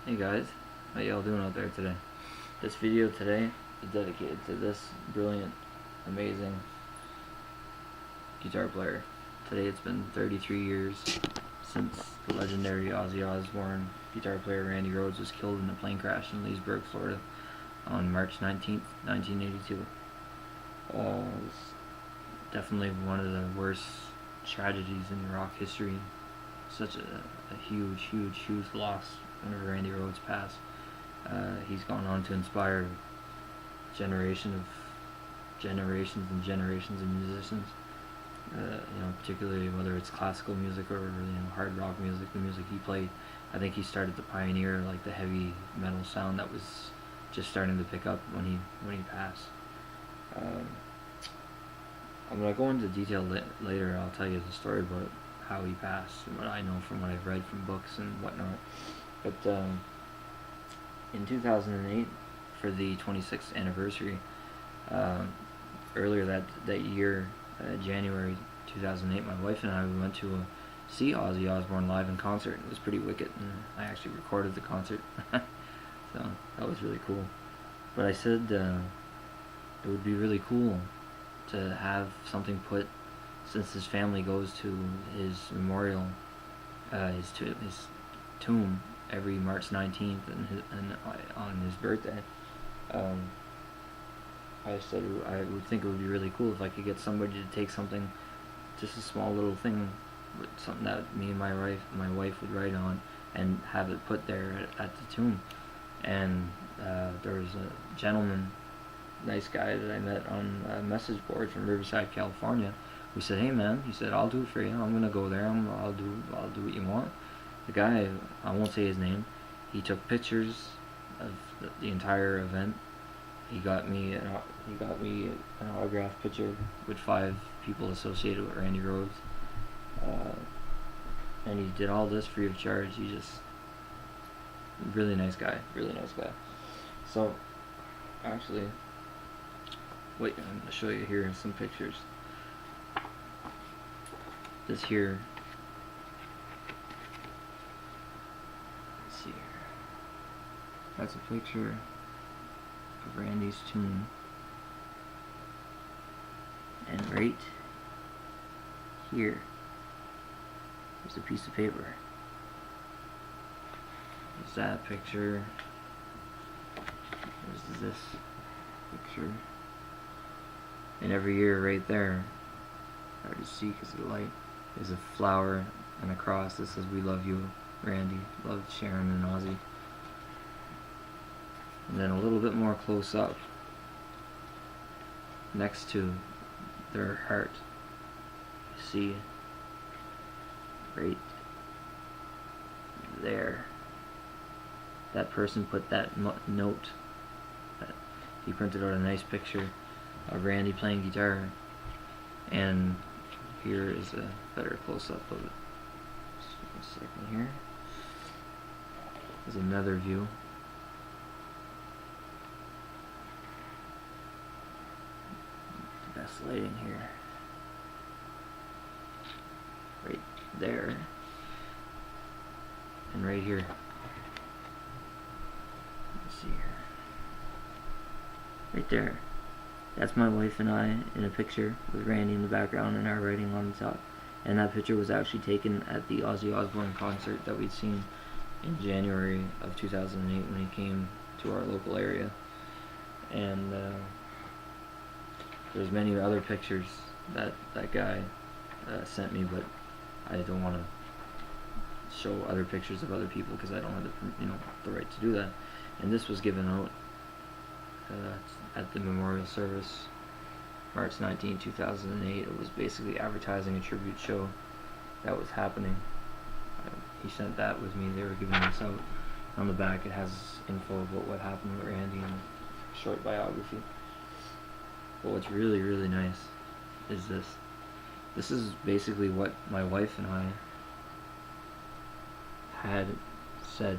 Hey guys, how y'all doing out there today? This video today is dedicated to this brilliant, amazing guitar player. Today it's been 33 years since the legendary Ozzy Osbourne guitar player Randy Rhoads was killed in a plane crash in Leesburg, Florida on March 19th, 1982. It's definitely one of the worst tragedies in rock history. Such a huge loss whenever Randy Rhoads passed. He's gone on to inspire generations and generations of musicians. Particularly whether it's classical music or hard rock music, the music he played. I think he started to pioneer like the heavy metal sound that was just starting to pick up when he passed. I'm gonna go into detail later. I'll tell you the story about how he passed and what I know from what I've read from books and whatnot. But in 2008, for the 26th anniversary, earlier that year, January 2008, my wife and I went to see Ozzy Osbourne live in concert. It was pretty wicked, and I actually recorded the concert, so that was really cool. But I said it would be really cool to have something put, since his family goes to his memorial, his tomb every March 19th and on his birthday. I said I would think it would be really cool if I could get somebody to take something, just a small little thing, something that me and my wife would write on, and have it put there at the tomb. And there was a gentleman, nice guy that I met on a message board from Riverside, California, who said, "Hey man," he said, "I'll do it for you. I'm gonna go there. I'll do what you want." The guy, I won't say his name, he took pictures of the entire event. He got me an autographed picture with 5 people associated with Randy Rhoads, and he did all this free of charge. He just really nice guy. So actually, wait, I'm gonna show you here some pictures. This here, let's see here. That's a picture of Randy's tomb. And right here is a piece of paper. There's that picture. There's this picture. And every year right there, hard to see because of the light, is a flower and a cross that says, "We love you, Randy. Loved Sharon and Ozzy." And then a little bit more close up, next to their heart, you see right there, that person put that note. He printed out a nice picture of Randy playing guitar, and here is a better close-up of it. Just a second here. There's another view. Best lighting here. Right there. And right here. Let's see here. Right there. That's my wife and I in a picture with Randy in the background and our writing on the top. And that picture was actually taken at the Ozzy Osbourne concert that we'd seen in January of 2008 when he came to our local area. And there's many other pictures that guy sent me, but I don't want to show other pictures of other people because I don't have the right to do that. And this was given out at the memorial service, March 19, 2008. It was basically advertising a tribute show that was happening. He sent that with me. They were giving this out. On the back it has info about what happened with Randy and a short biography. But what's really nice is this. This is basically what my wife and I had said.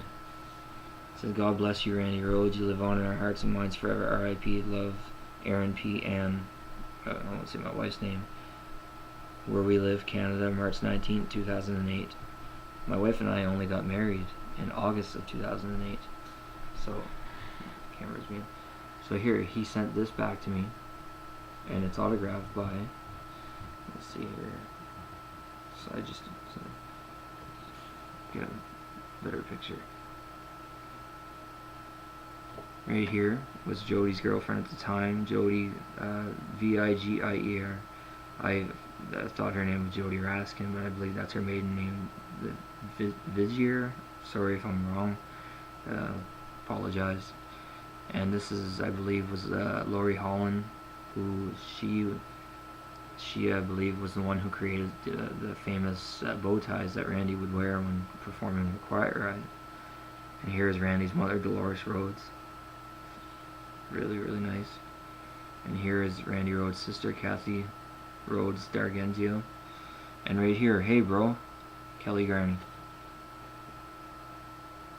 It says, "God bless you, Randy Rhoads. You live on in our hearts and minds forever. R.I.P. Love, Aaron P. Ann." I won't say my wife's name. "Where we live, Canada, March 19th, 2008. My wife and I only got married in August of 2008. So, camera's me. So here, he sent this back to me, and it's autographed by, let's see here, so I just get a better picture. Right here was Jody's girlfriend at the time, Jody, Vigier. I thought her name was Jody Raskin, but I believe that's her maiden name, Vigier. Sorry if I'm wrong. Apologize. And this is, I believe, was Lori Holland, who she I believe was the one who created the famous bow ties that Randy would wear when performing the Quiet Ride. And here is Randy's mother, Dolores Rhoads. Really, really nice. And here is Randy Rhoads' sister, Kathy Rhoads D'Argentio. And right here, hey bro, Kelly Garni.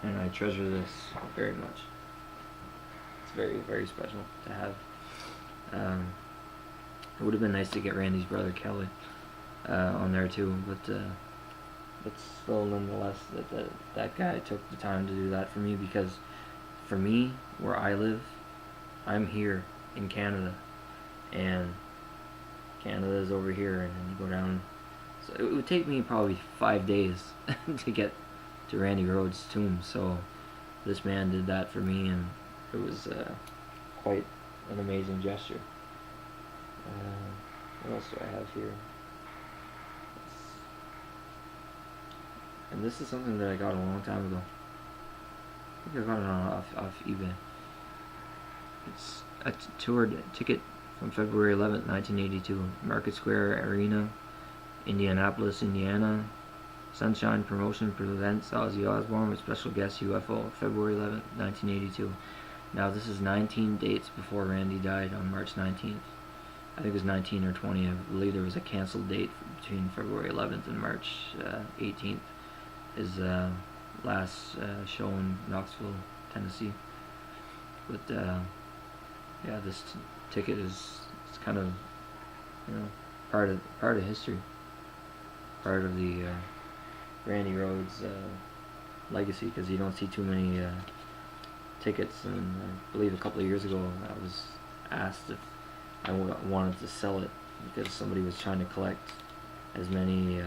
And I treasure this very much. It's very, very special to have. It would have been nice to get Randy's brother Kelly on there too, but still, nonetheless, that guy took the time to do that for me, because for me, where I live, I'm here in Canada, and Canada is over here, and then you go down. So it would take me probably 5 days to get to Randy Rhoads' tomb. So this man did that for me, and it was quite an amazing gesture. What else do I have here? And this is something that I got a long time ago. I think I got it off eBay. It's a tour ticket from February 11th, 1982. Market Square Arena, Indianapolis, Indiana. Sunshine Promotion presents Ozzy Osbourne with special guest UFO, February 11th, 1982. Now this is 19 dates before Randy died on March 19th. I think it was 19 or 20. I believe there was a canceled date between February 11th and March 18th. His last show in Knoxville, Tennessee. But yeah, this ticket is, it's kind of, you know, part of history, part of the Randy Rhoads legacy, because you don't see too many tickets. And I believe a couple of years ago I was asked if I wanted to sell it, because somebody was trying to collect as many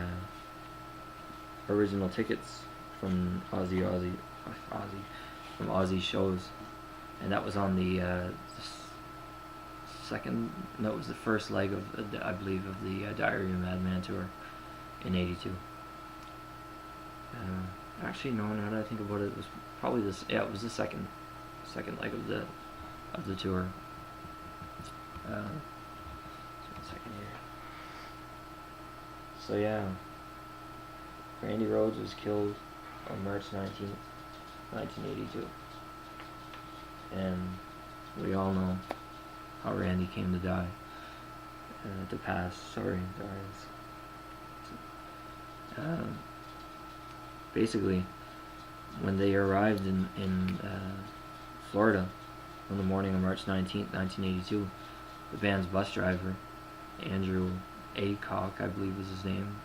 original tickets from Ozzy shows, and that was on the second, no, it was the first leg of, I believe, of the Diary of a Madman tour in '82. Actually, no, now that I think about it, it was probably this. Yeah, it was the second leg of the tour. Just 1 second here. So yeah, Randy Rhoads was killed on March 19th, 1982, and we all know how Randy came to die, to pass. Sorry. Basically, when they arrived in Florida on the morning of March 19th, 1982, the band's bus driver, Andrew Aycock, I believe was his name,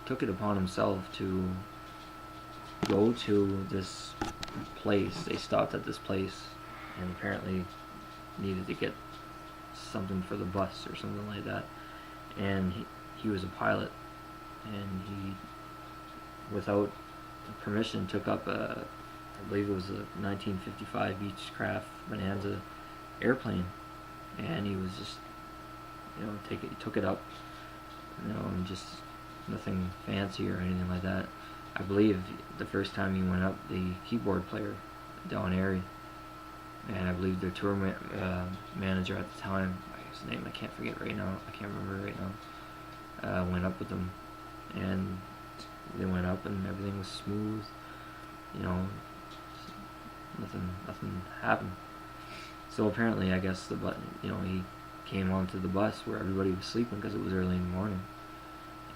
took it upon himself to go to this place. They stopped at this place and apparently needed to get something for the bus or something like that. And he was a pilot, and he, without permission, took up I believe it was a 1955 Beechcraft Bonanza airplane, and he was just, you know, he took it up, you know, and just nothing fancy or anything like that. I believe the first time he went up, the keyboard player, Don Airy, and I believe their tour manager at the time, his name I can't remember right now, went up with them, and they went up and everything was smooth, you know, nothing happened. So apparently, I guess he came onto the bus where everybody was sleeping because it was early in the morning,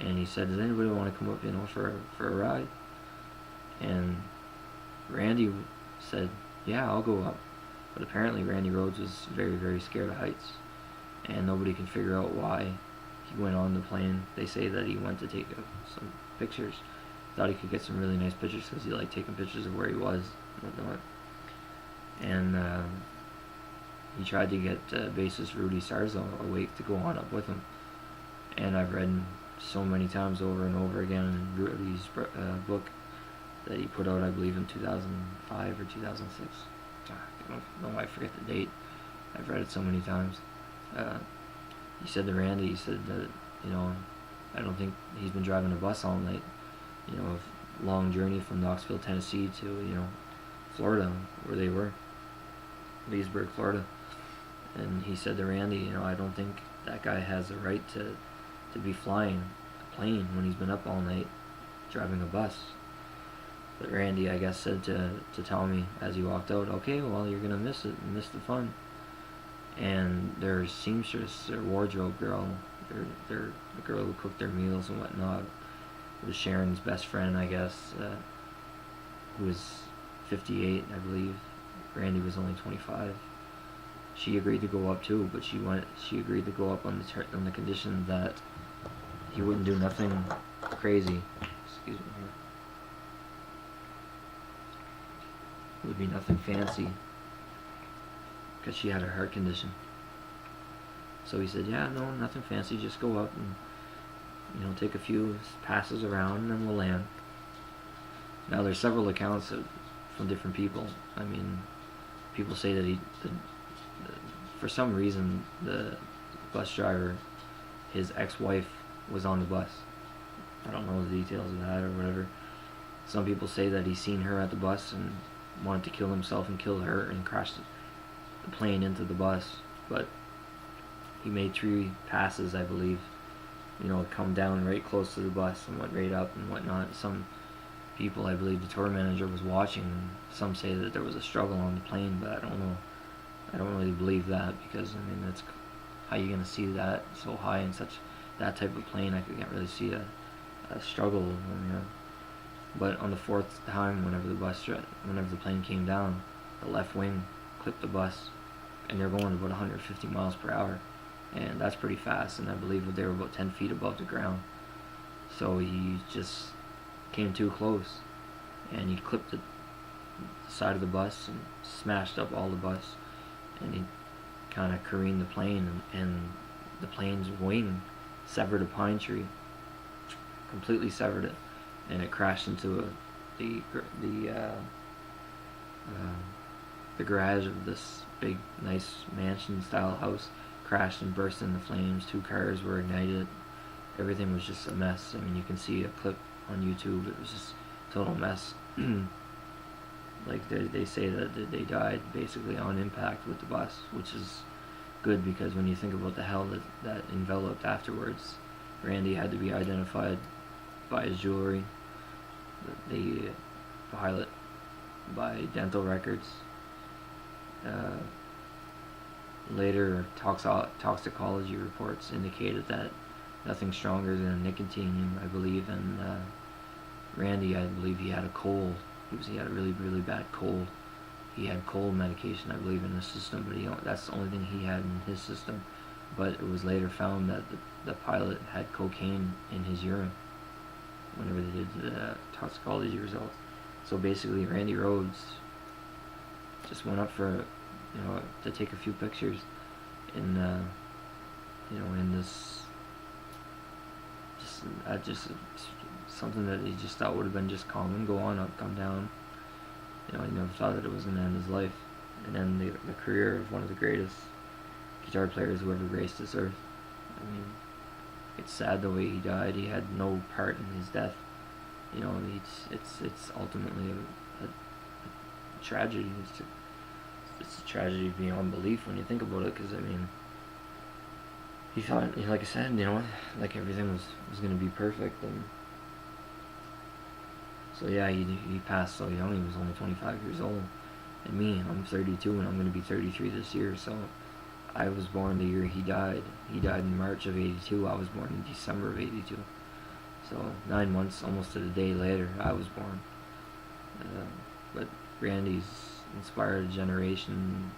and he said, "Does anybody want to come up, you know, for a ride?" And Randy said, "Yeah, I'll go up." But apparently Randy Rhoads was very, very scared of heights, and nobody could figure out why he went on the plane. They say that he went to take some pictures, thought he could get some really nice pictures because he liked taking pictures of where he was and whatnot. And he tried to get bassist Rudy Sarzo awake to go on up with him. And I've read so many times over and over again in Rudy's book that he put out, I believe, in 2005 or 2006. I don't know why I forget the date. I've read it so many times. He said to Randy, he said that, you know, I don't think he's been driving a bus all night. You know, a long journey from Knoxville, Tennessee to, you know, Florida, where they were. Leesburg, Florida. And he said to Randy, you know, I don't think that guy has the right to be flying a plane when he's been up all night driving a bus. But Randy, I guess, said to Tommy as he walked out, okay, well, you're going to miss it, miss the fun. And their seamstress, their wardrobe girl, the girl who cooked their meals and whatnot, was Sharon's best friend, I guess, who was 58, I believe. Randy was only 25. She agreed to go up too, but she agreed to go up on the condition that he wouldn't do nothing crazy. Excuse me here. It would be nothing fancy, because she had a heart condition. So he said, yeah, no, nothing fancy, just go up and, you know, take a few passes around and then we'll land. Now there's several accounts from different people. I mean, people say that for some reason, the bus driver, his ex-wife, was on the bus. I don't know the details of that or whatever. Some people say that he seen her at the bus and wanted to kill himself and kill her and crashed the plane into the bus. But he made 3 passes, I believe. You know, come down right close to the bus and went right up and whatnot. Some people, I believe the tour manager was watching, and some say that there was a struggle on the plane, but I don't know. I don't really believe that, because I mean, that's how you gonna see that so high in that type of plane. I can't really see a struggle. You know. But on the 4th time, whenever the plane came down, the left wing clipped the bus, and they're going about 150 miles per hour, and that's pretty fast. And I believe they were about 10 feet above the ground. So he just came too close, and he clipped the side of the bus and smashed up all the bus, and he kind of careened the plane, and the plane's wing severed a pine tree, completely severed it, and it crashed into the garage of this big, nice mansion-style house. Crashed and burst into flames. 2 cars were ignited. Everything was just a mess. I mean, you can see a clip on YouTube. It was just a total mess. Like they say that they died basically on impact with the bus, which is good, because when you think about the hell that enveloped afterwards, Randy had to be identified by his jewelry, the pilot by dental records. Later, toxicology reports indicated that nothing stronger than nicotine, I believe, and Randy, I believe he had a cold. He had a really, really bad cold. He had cold medication, I believe, in his system, but that's the only thing he had in his system. But it was later found that the pilot had cocaine in his urine whenever they did the toxicology results. So basically, Randy Rhoads just went up for, you know, to take a few pictures in, you know, in this, just something that he just thought would have been just calm and go on up, come down. You know, he never thought that it was going to end his life. And then the career of one of the greatest guitar players who ever graced this earth. I mean, it's sad the way he died. He had no part in his death. You know, it's ultimately a tragedy. It's a tragedy beyond belief when you think about it, because I mean, he thought, like I said, you know, like everything was going to be perfect, and so yeah, he passed so young. He was only 25 years old, and me, I'm 32, and I'm going to be 33 this year. So I was born the year he died. He died in March of '82. I was born in December of '82. So 9 months, almost to the day later, I was born. But Randy's inspired a generation,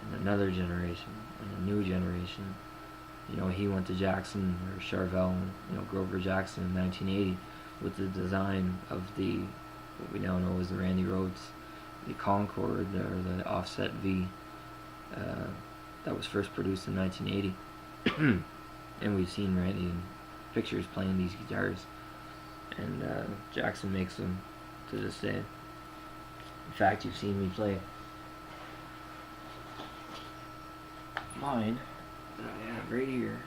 and another generation, and a new generation. You know, he went to Jackson, or Charvel, you know, Grover Jackson in 1980. with the design of what we now know as the Randy Rhoads, the Concord, or the offset V, that was first produced in 1980. And we've seen Randy in pictures playing these guitars, and Jackson makes them to this day. In fact, you've seen me play mine that I have right here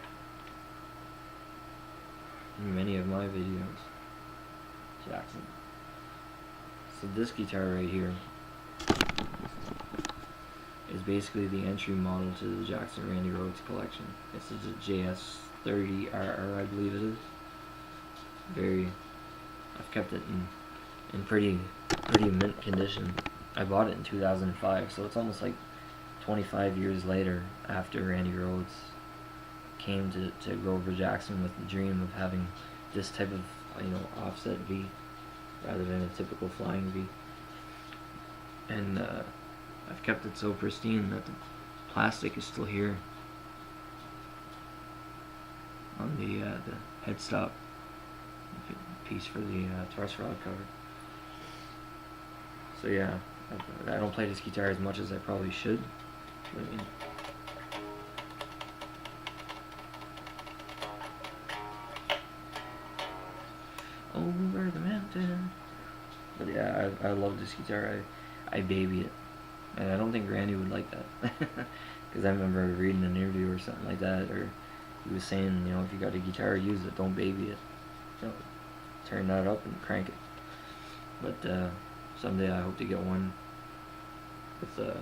in many of my videos. Jackson. So this guitar right here is basically the entry model to the Jackson Randy Rhoads collection. This is a JS30RR, I believe it is. I've kept it in pretty mint condition. I bought it in 2005, so it's almost like 25 years later after Randy Rhoads came to Grover Jackson with the dream of having this type of offset V rather than a typical flying V. And I've kept it so pristine that the plastic is still here on the headstock piece for the truss rod cover. So yeah, I don't play this guitar as much as I probably should. But, over the mountain. But yeah, I love this guitar. I baby it, and I don't think Randy would like that, because I remember reading an interview or something like that, or he was saying, if you got a guitar, use it, don't baby it. Turn that up and crank it. But someday I hope to get one with a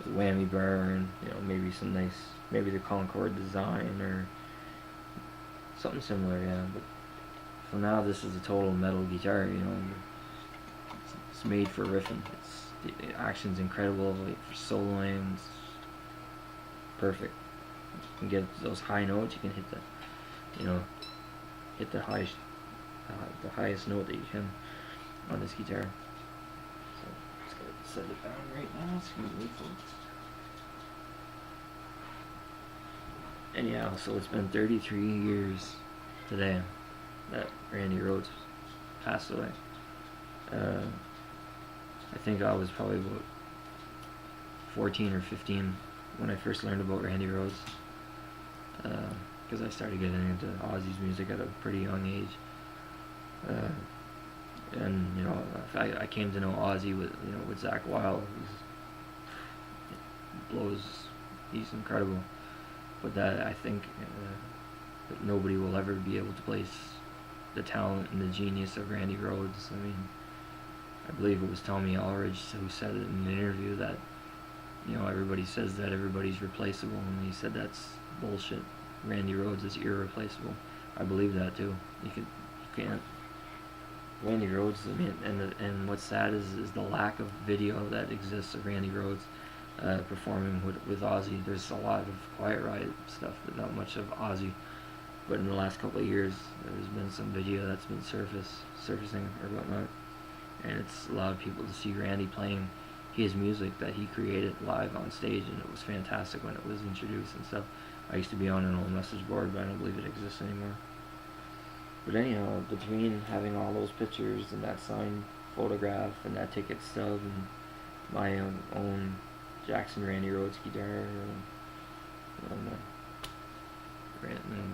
whammy bar and maybe some nice, maybe the Concord design or something similar. Yeah, but for now this is a total metal guitar. It's made for riffing. The action's incredible, like for soloing. It's perfect. You can get those high notes. You can hit hit the highest note that you can on this guitar. So just gotta set it down right now. Excuse me, folks. Anyhow, so it's been 33 years today that Randy Rhoads passed away. I think I was probably about 14 or 15 when I first learned about Randy Rhoads, because I started getting into Ozzy's music at a pretty young age. And I came to know Ozzy with Zakk Wylde. He's incredible. But that I think that nobody will ever be able to place the talent and the genius of Randy Rhoads. I mean, I believe it was Tommy Aldridge who said it in an interview that everybody says that everybody's replaceable, and he said that's bullshit. Randy Rhoads is irreplaceable. I believe that too. You can't. Randy Rhoads, I mean, and what's sad is the lack of video that exists of Randy Rhoads performing with Ozzy. There's a lot of Quiet Riot stuff, but not much of Ozzy. But in the last couple of years, there's been some video that's been surfacing or whatnot, and it's allowed people to see Randy playing his music that he created live on stage, and it was fantastic when it was introduced and stuff. I used to be on an old message board, but I don't believe it exists anymore. But anyhow, between having all those pictures and that signed photograph and that ticket stub and my own Jackson Randy Rhoads guitar and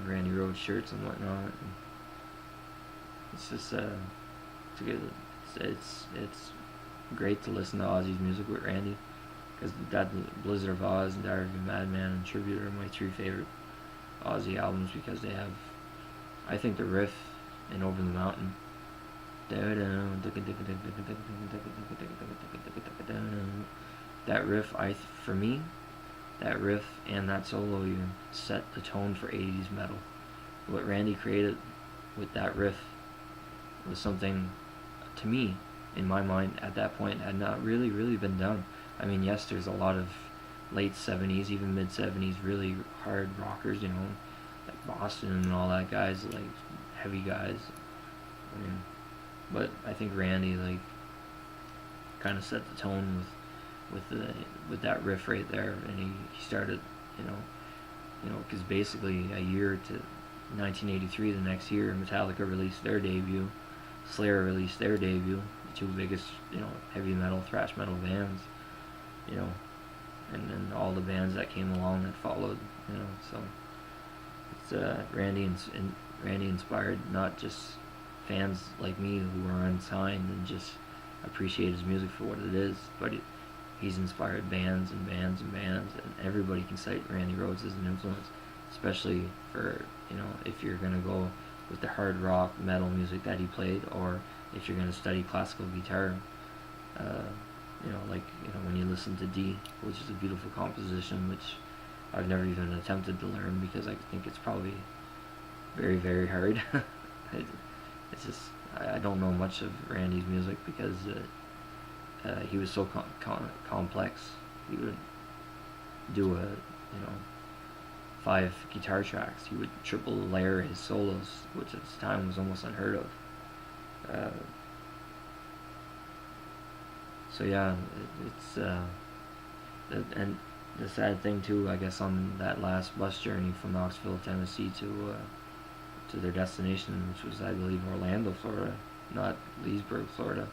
Randy Rhoads shirts and whatnot, and it's just it's great to listen to Ozzy's music with Randy, because that Blizzard of Oz and Diary of a Madman and Tribute are my three favorite Ozzy albums, because they have, I think, the riff in Over the Mountain. That riff, for me, that riff and that solo even set the tone for 80s metal. What Randy created with that riff was something, to me, in my mind, at that point, had not really been done. I mean, yes, there's a lot of late 70s, even mid 70s, really hard rockers, like Boston and all that guys, like heavy guys. I mean, but I think Randy kind of set the tone with that riff right there, and he started, because basically a year to 1983, the next year, Metallica released their debut, Slayer released their debut, the two biggest, heavy metal, thrash metal bands, you know, and then all the bands that came along that followed, so it's Randy inspired not just fans like me who are unsigned and just appreciate his music for what it is, but he's inspired bands and bands and bands, and everybody can cite Randy Rhoads as an influence, especially for, if you're going to go with the hard rock metal music that he played, or if you're going to study classical guitar. When you listen to D, which is a beautiful composition, which I've never even attempted to learn because I think it's probably very, very hard. It's just, I don't know much of Randy's music because he was so complex. He would do 5 guitar tracks. He would triple layer his solos, which at the time was almost unheard of. So yeah, it's and the sad thing too, I guess, on that last bus journey from Knoxville, Tennessee to their destination, which was, I believe, Orlando, Florida, not Leesburg, Florida.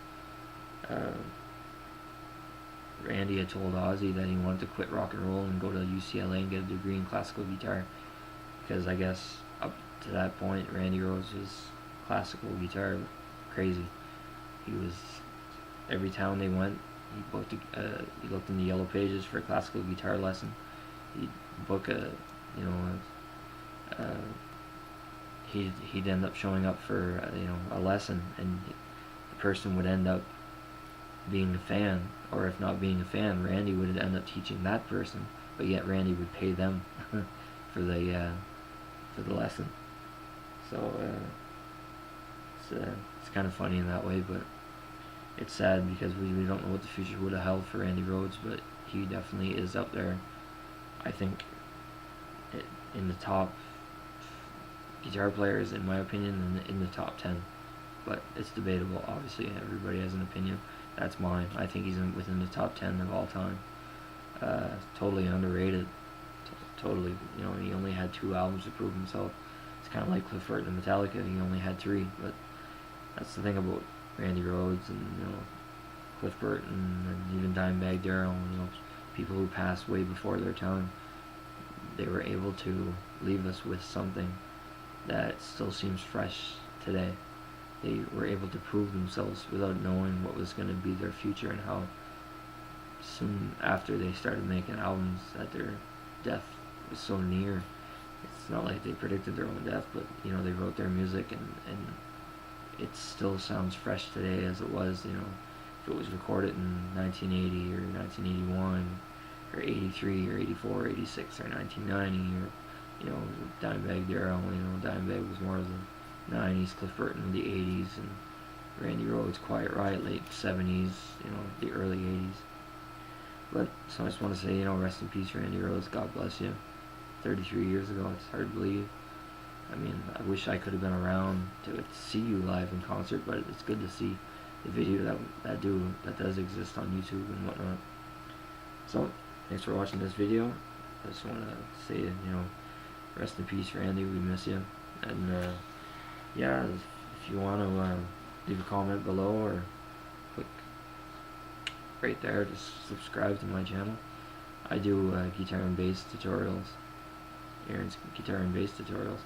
Randy had told Ozzy that he wanted to quit rock and roll and go to UCLA and get a degree in classical guitar, because I guess up to that point Randy Rhoads was classical guitar crazy. He was, every town they went, he looked in the yellow pages for a classical guitar lesson. He'd book he'd end up showing up for a lesson, and the person would end up being a fan, or if not being a fan, Randy would end up teaching that person, but yet Randy would pay them for the lesson. So it's kind of funny in that way, but it's sad because we don't know what the future would have held for Randy Rhoads, but he definitely is up there, I think, in the top guitar players, in my opinion, in the top 10. But it's debatable, obviously, everybody has an opinion. That's mine. I think he's within the top 10 of all time. Totally underrated. Totally, he only had 2 albums to prove himself. It's kind of like Cliff Burton and Metallica. He only had 3, but that's the thing about Randy Rhoads and Cliff Burton and even Dimebag Darrell. People who passed way before their time. They were able to leave us with something that still seems fresh today. They were able to prove themselves without knowing what was going to be their future, and how soon after they started making albums that their death was so near. It's not like they predicted their own death, but they wrote their music, and it still sounds fresh today as it was, if it was recorded in 1980 or 1981 or 83 or 84 or 86 or 1990, or Dimebag Darrell, Dimebag was more of the 90s, Cliff Burton the 80s, and Randy Rhoads, Quiet Riot, late 70s, the early 80s. But, so I just want to say, rest in peace, Randy Rhoads, God bless you. 33 years ago, it's hard to believe. I mean, I wish I could have been around to see you live in concert, but it's good to see the video that does exist on YouTube and whatnot. So, thanks for watching this video. I just want to say, rest in peace, Randy, we miss you. And, yeah, if you want to leave a comment below, or click right there to subscribe to my channel. I do guitar and bass tutorials, Aaron's guitar and bass tutorials.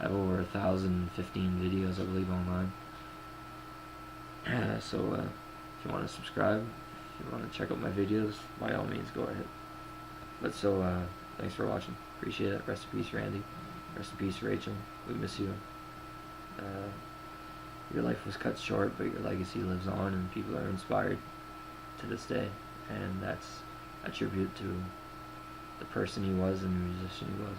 I have over 1,015 videos, I believe, online. So if you want to subscribe, if you want to check out my videos, by all means, go ahead. But so, thanks for watching. Appreciate it. Rest in peace, Randy. Rest in peace, Rachel. We miss you. Your life was cut short, but your legacy lives on, and people are inspired to this day. And that's a tribute to the person he was and the musician he was.